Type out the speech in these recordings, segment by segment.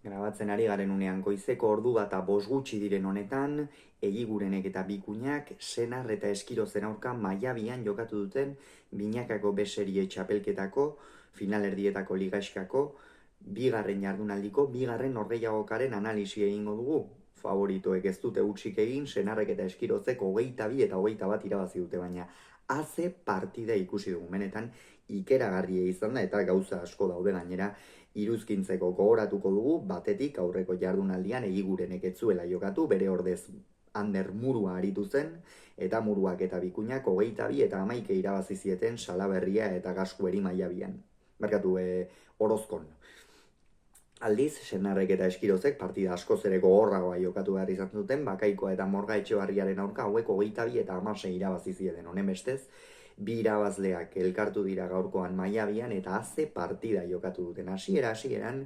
Grabatzen ari garen unean goizeko ordu eta bost gutxi diren honetan, Egigurenek eta Bikuñak Senar eta Eskirozen aurka Maiabian jokatu duten binakako beserie txapelketako, finalerdietako ligaxkako, bigarren jardunaldiko, bigarren norgehiagokaren analisi egingo dugu. Favoritoek ez dute hutsik egin, Senarrek eta Eskirozek 22 eta 21 irabazi dute, baina haze partida ikusi dugu. Benetan ikeragarria izan da eta gauza asko daude gainera iruzkintzeko gogoratuko dugu, batetik aurreko jardunaldian Egigurenek ez zuela jokatu, bere ordez Ander Murua aritu zen, eta Muruak eta Bikuñak 22 eta 11 irabazi zieten Salaberria eta Gaskueri Maiabian. Orozkon. Aldiz, Senarrek eta Eskirozek partida askoz ere gogorragoa jokatu behar izan zuten, Bakaikoa eta Morga Etxebarriaren aurka hauek 22 eta 16 irabazi zieten. Honen bestez, bi irabazleak elkartu dira gaurkoan Maiabian eta haze partida jokatu duten. Hasieran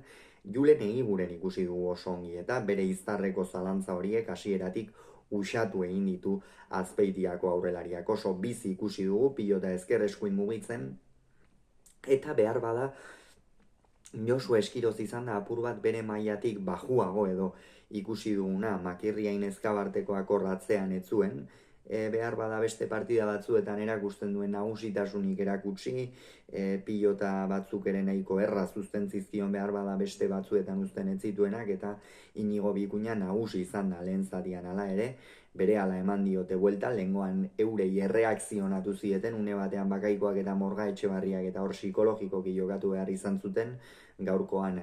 Julen Egiguren ikusi dugu oso ongi eta bere iztarreko zalantza horiek hasieratik usatu egin ditu Azpeitiako aurrelariak. Oso bizi ikusi dugu, pilota ezker eskuin mugitzen, eta behar bada Josu Eskiroz izan da apur bat bere mailatik bajuago edo ikusi duguna Makirriain Ezkabartekoak horratzean ez zuen, behar bada beste partida batzuetan erakusten duen nagusitasunik erakutsi, pilota batzuk ere nahiko erraz uzten zizkion behar bada beste batzuetan uzten ez zituenak, eta Inigo Bikuña nagusi izan da lehen zatian hala ere, bere ala eman diote buelta, lehengoan eurei erreakzionatu zieten, une batean Bakaikoak eta Morga Etxebarriak eta hor psikologikoki jokatu behar izan zuten, gaurkoan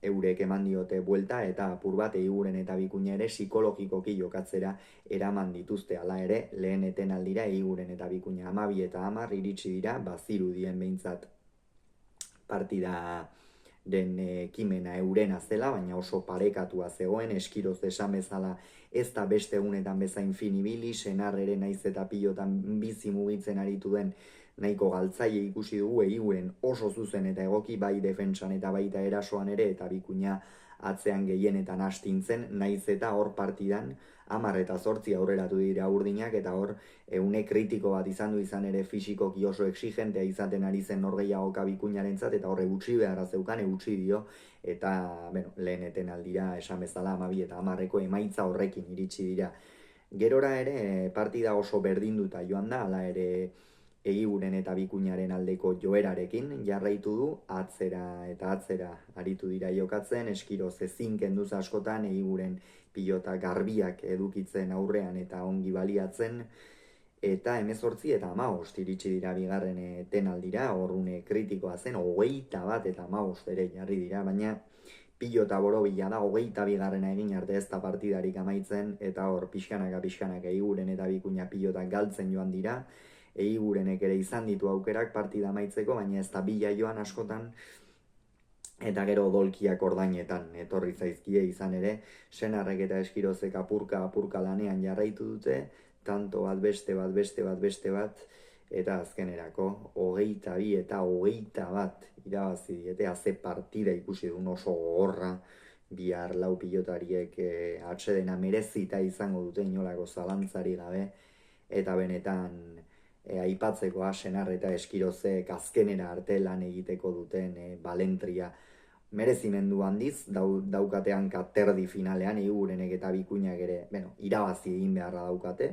eurek eman diote buelta eta apur bat Egiguren eta Bikuña ere psikologikoki jokatzera eraman dituzte. Hala ere, lehen etenaldira Egiguren eta Bikuña 12 eta 10 iritsi dira, bazirudien behintzat partida den ekimena eurena zela, baina oso parekatua zegoen, Eskiroz esan bezala ez da beste egunetan bezain finibili, Senar ere naiz eta pilotan bizi mugitzen aritu den nahiko galtzaile ikusi dugu, Egiguren oso zuzen eta egoki bai defentsan eta baita erasoan ere, eta Bikuña atzean gehienetan astintzen, naiz eta hor partidan 10 eta 8 aurreratu dira urdinak, eta hor une kritiko bat izan du, izan ere fisikoki oso exigentea izaten ari zen norgehiagoka Bikuñarentzat, eta horre gutxi beharra zeukan, gutxi dio, eta lehen etenaldira esan bezala 12 eta 10eko emaitza horrekin iritsi dira. Gerora ere partida oso berdinduta joan da, hala ere Egiguren eta Bikuñaren aldeko joerarekin jarraitu du, atzera eta atzera aritu dira jokatzen, Eskiroz ezin kenduz askotan, Egiguren pilota garbiak edukitzen aurrean eta ongi baliatzen, eta 18 eta 15 iritsi dira bigarren etenaldira, horrune kritikoa zen, 21 eta 15 ere jarri dira, baina pilota borobila da, 22 egin arte ez da partidarik amaitzen, eta hor pixkanaka Egiguren eta Bikuña pilota galtzen joan dira, Egigurenek ere izan ditu aukerak partida amaitzeko, baina ez da bila joan askotan, eta gero odolkiak ordainetan etorri zaizkie izan ere, Senarrek eta Eskirozek apurka lanean jarraitu dute, tanto bat beste bat, eta azkenerako 22 eta 21 irabazi diete, haze partida ikusi duen oso gogorra, bihar lau pilotariek atsedena merezita izango dute inolako zalantzari gabe, eta benetan aipatzekoa Senar eta Eskirozek azkenera arte lan egiteko duten balentria merezimendu handiz, daukatean katerdi finalean, Egigurenek eta Bikuñak ere, irabazi egin beharra daukate.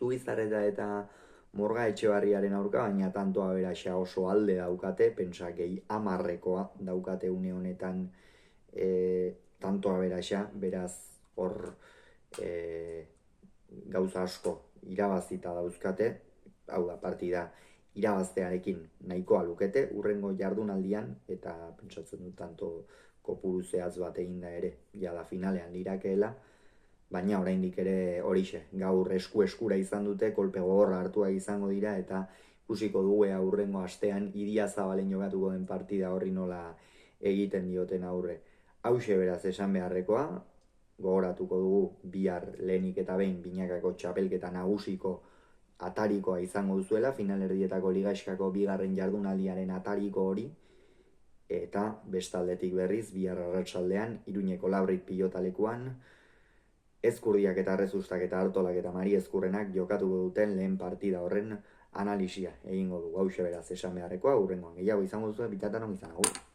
Zubizarreta eta Morga Etxebarriaren aurka, baina tantoa beraxa oso alde daukate, pentsa gehi 10rekoa daukate une honetan tantoa beraxa, beraz hor gauza asko irabazita dauzkate, hau da partida irabaztearekin nahikoa lukete, urrengo jardunaldian, eta pentsatzen dut tanto kopuru zehatz bat egin da ere, jada finalean lirakeela, baina oraindik ere horixe, gaur eskura izan dute, kolpe gogorra hartua izango dira, eta ikusiko dugu urrengo astean Idiazabalen jokatuko den partida horri nola egiten dioten aurre. Hauxe beraz esan beharrekoa, gogoratuko dugu bihar lehenik eta behin binakako txapelketa nagusiko atarikoa izango duzuela, finalerdietako ligaxkako bigarren jardunaldiaren atariko hori, eta bestaldetik berriz bihar arratsaldean Iruñeko Labrit pilotalekuan Ezkurdiak eta Arrezustak eta Artolak eta Mari Ezkurrenak jokatuko duten lehen partida horren analisia egingo dugu. Hauxe beraz esan beharrekoa, hurrengoan gehiago izango duzu, bitatan on izan, agur.